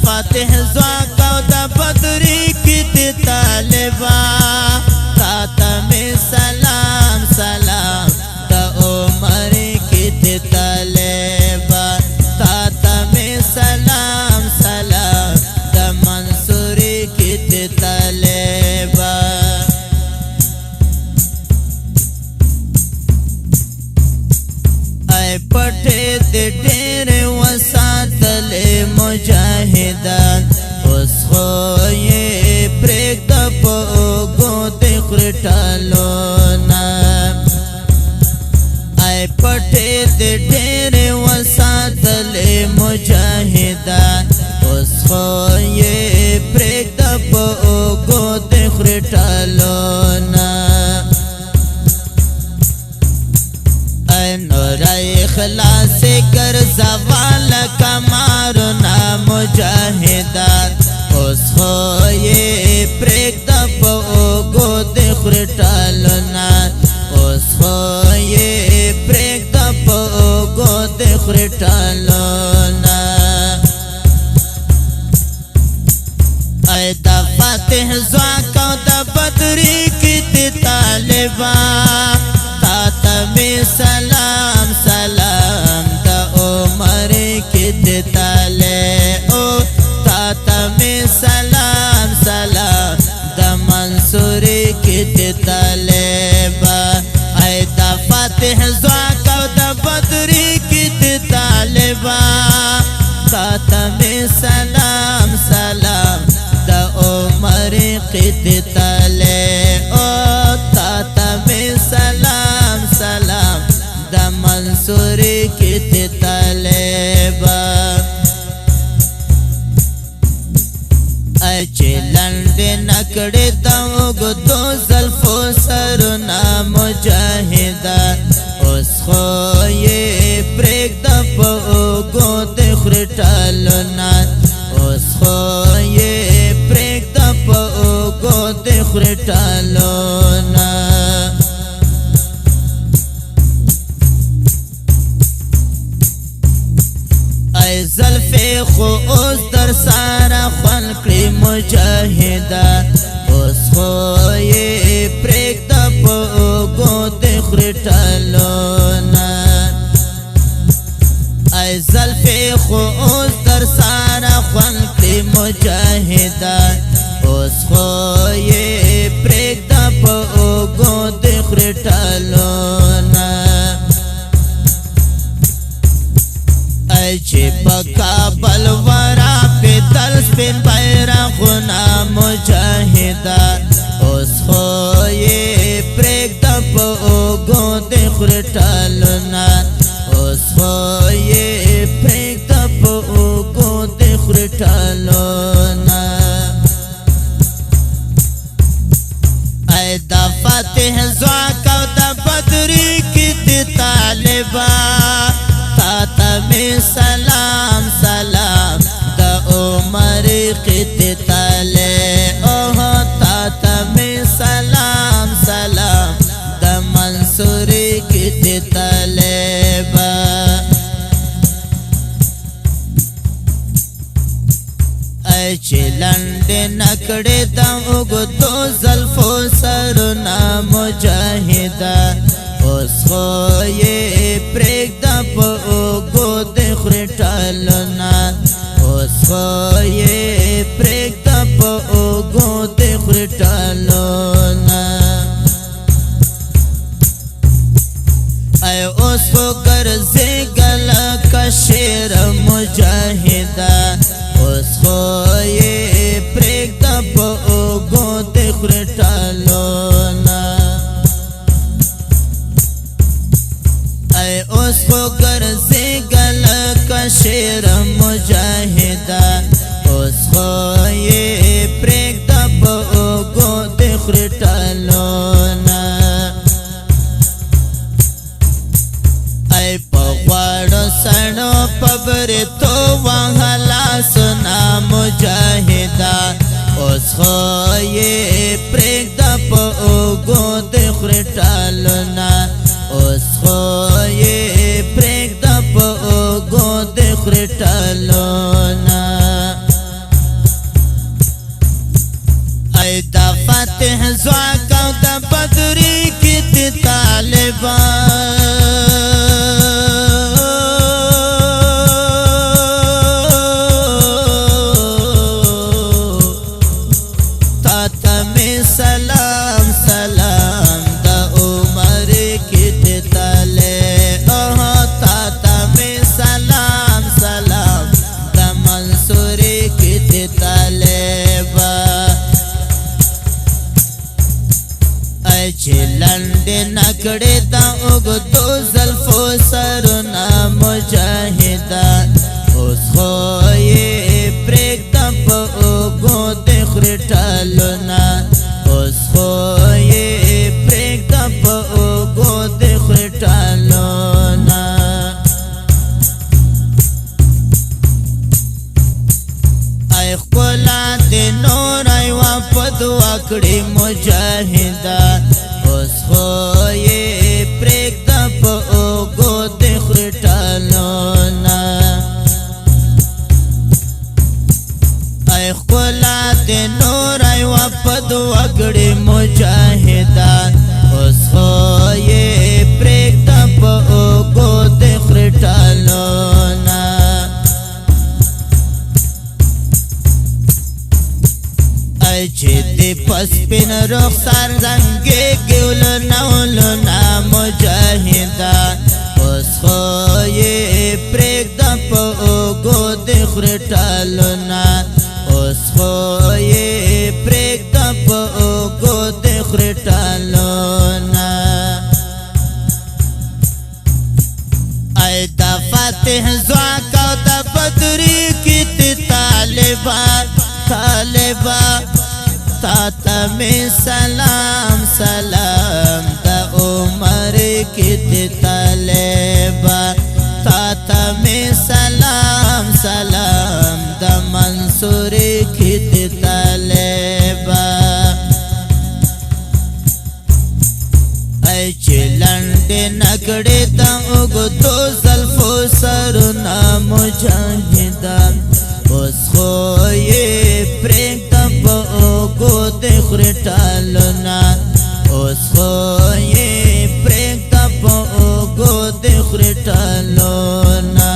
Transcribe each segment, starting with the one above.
فاتح زواک او د بدری کی دی طالبا تا تمی سلام سلام د عمر کی دی طالبا تا تمی سلام سلام د منصوری کی دی طالبا ای پټه دی ډېر وساتل مجاهدان اوس خو یې پرېږده په اوږو د خرټالونه ای پټې د ډېرې وساتلې مجاهدان اوس خو یې پرېږده په اوږو د خرټالونه ای نورای خلاصې ګرځول کمارونه مجاهدان اوس خو یې پرېږده په اوږو د خرټالونه اوس خو یې پرېږده په اوږو د خرټالونه ای د فاتح زواک او د بدري کې د طالبا تا تمی سلام سلام د عمر کې د طالبا تا تمی سلام سلام د منصوری کې د طالبا ای د فاتح زواک او د بدری کې د طالبا تا تمی سلام سلام د عمر کې د طالبا تا تمی سلام سلام د منصوری کې د طالبا چې لنډې نکړې د اوږدو زلفو سرونه مجاهدان اوس خو یې پرېږده په اوږو د خرټالونه اوس خو یې پرېږده په اوږو د خرټالونه ای زلفې خو اوس در سره خوند کړي مجاهدان اوس خو یې پرېږده په اوږو د خرټالونه ای زلفې خو اوس در سره خوند کړي مجاهدان اوس خو یې پرېږده په اوږو د خرټالونه ای چې په کابل ورا پیدل سپین بیرغونه مجاهدان اوس خو یې پرېږده په اوږو د خرټالونه اوس خو یې پرېږده په اوږو د خرټالونه ای د فاتح زواک او د بدري کې د طالبا تا تمی سلام سلام د عمر کې د طالبا تا تمی سلام سلام د منصوری کې د طالبا ای چې لنډې نکړې د اوږدو زلفو سرونه مجاهدان اوس خو یې پرېږده په اوږو د خرټالونه اوس خو یې پرېږده په اوږو د خرټالونه ای اوس خو ګرځېږه لکه شیر مجاهدان اوس خو یې پرېږده په اوږو د خرټالونه ای اوس خو ګرځېږه لکه شیر مجاهدان اوس خو یې پرېږده په اوږو د خرټالونه ای په غواړو سړو په بریتو وهله سونه مجاهدان اوس خو یې پرېږده په اوږو د خرټالونه اوس خو یې پرېږده په اوږو د خرټالونه فاتح زواک او د بدری کی تی طالبان تا می سلام سلام د عمر کی تی طالب تا می سلام سلام د منصور کی تی طالب چلند نکڑے دا اگدو زلفو سرنا مجاہدان اس خوئی پریک دا پا اگو دخری ٹالونا اس خوئی پریک دا پا اگو دخری ٹالونا ای خلا دی نور ای واپد واکڑی مجاہدان اس خوئی پریک دا پا اوگو دخری ٹالونا ای خلا دی نور ای واپد وگڑی مجاہدان اس خوئی پریک دا پا اوگو دخری ٹالونا ای چی دی پس پین رخصار زنگی گیولو نولونا مجاہدان اس خوئی پریک دا پا اوگو دخری ٹالونا اس خوئی پریک دا پا اوگو دخری ٹالونا ای دا فاتح زواک او دا بدری کی تی طالبان تا میں سلام سلام دا عمر کی تی طالب تا میں سلام سلام دا منصور کی تی طالب ای چلند نکڑے دا اگدو زلفو سرنا مجاہدان اس خوئی پریک دا پا اوگو دخری ٹالونا اس خوئی پریک دا پا اوگو دخری ٹالونا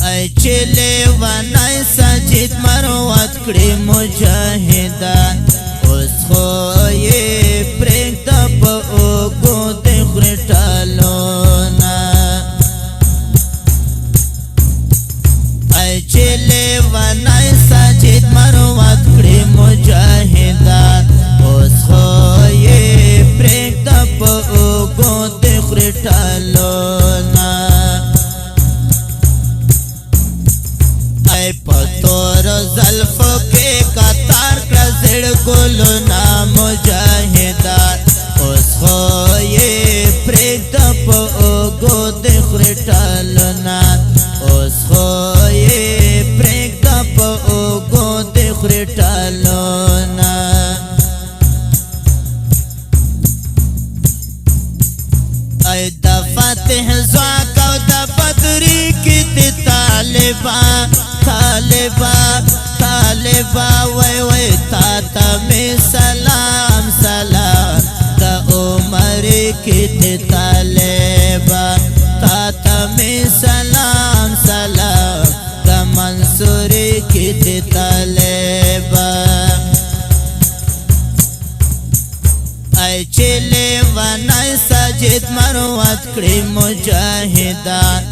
ای چلے ونائی سجد مروت کڑی مجاہدان اس خوئی پریک دا پا اوگو دخری ٹالونا چلے ونائی سجد مروت کڑی مجاہدان اس خوئی پریک دا پا اوگو دخری ٹالونا ای پتور زلفو کے قطار کا زڑ گلونا مجاہدان اس خوئی پریک دا پا اوگو دخری ٹالونا اس خوئی پریک دا پا اوگو دخری ٹالونا ای دا فاتح زواک او دا بدری کی تی طالبان وی وی تا میں سلام سلام دا عمر کی تی طالب تا میں سلام سلام دا منصور کی تی طالب ای چلے ونائی سجد مروت کڑی مجاہدان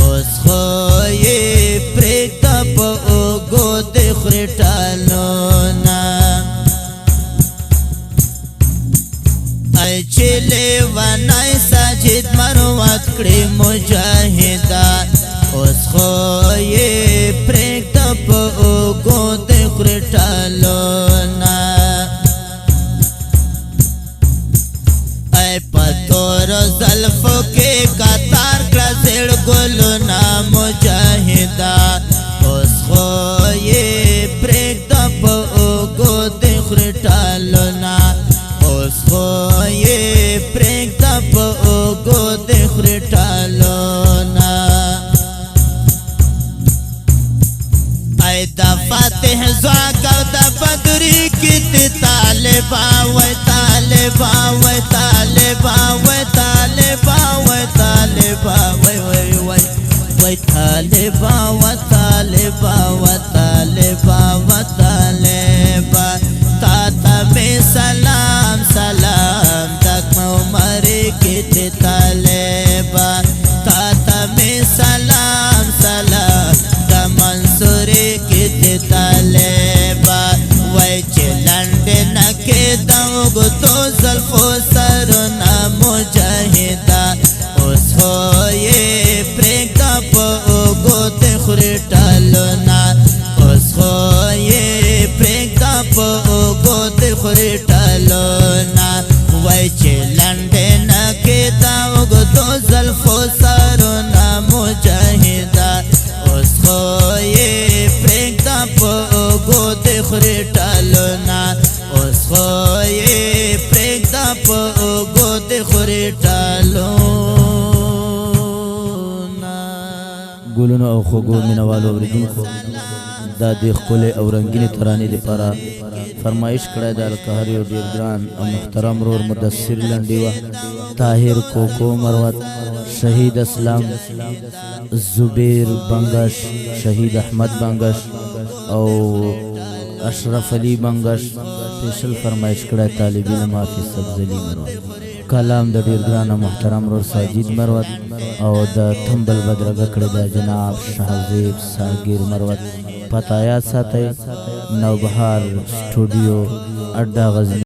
اس خوئی پریک دا پا اوگو دخری ٹالونا ای چلے ونائی سجد مروت کڑی مجاہدان اس خوئی پریک دا پا اوگو دخری ٹالونا ای پتور زلفو کے قطار کا زڑ گلونا مجاہدان اس خوئی پریک دا پا اوگو دخری ٹالونا اس خوئی پریک دا پا اوگو دخری ٹالونا ای دا فاتح زواک او د بدری کت طالبا وی طالبا وی طالبا وی طالبا وی طالبا وی وی وی وی طالبا و طالبا و طالبا و طالبا تاتا میں سلام سلام تک عمری کت طالبا تاتا میں سلام سلام دا منصوری کت طالبا وی چلنڈ نکی دوگ تو ظلفو سرنا مجاہدہ اس خوی پریکا پا اوگو تخوری ٹالونا اس خوی پریکا پا اوگو تخوری ٹالونا وی چلنڈ نکی دوگ تو ظلفو سرنا مجاہدہ اس خوی پریکا پا اوگو تخوری ٹالونا اس خوی پریکا پا اوگو تخوری ٹالونا ګلونو او خوږو مینوالو اورېدونکو دا د ښکلې او رنګینې ترانې دپاره فرمایش کړی د القهر یو ډېر ګران او محترم ورور مدثر لنډیوه طاهر کوکو مروت شهید اسلام زبیر بنگش شهید احمد بنگش او اشرف علی بنگش سپیشل فرمایش کړی طالب علم حافظ سبزلي مروت کلام د ډېر ګران او محترم ورور ساجد مروت او د تمبل بدرګه کړی د جناب شهزیب ساګیر مروت پته یاد ساتئ نوبهار سټوډیو اډه غزنی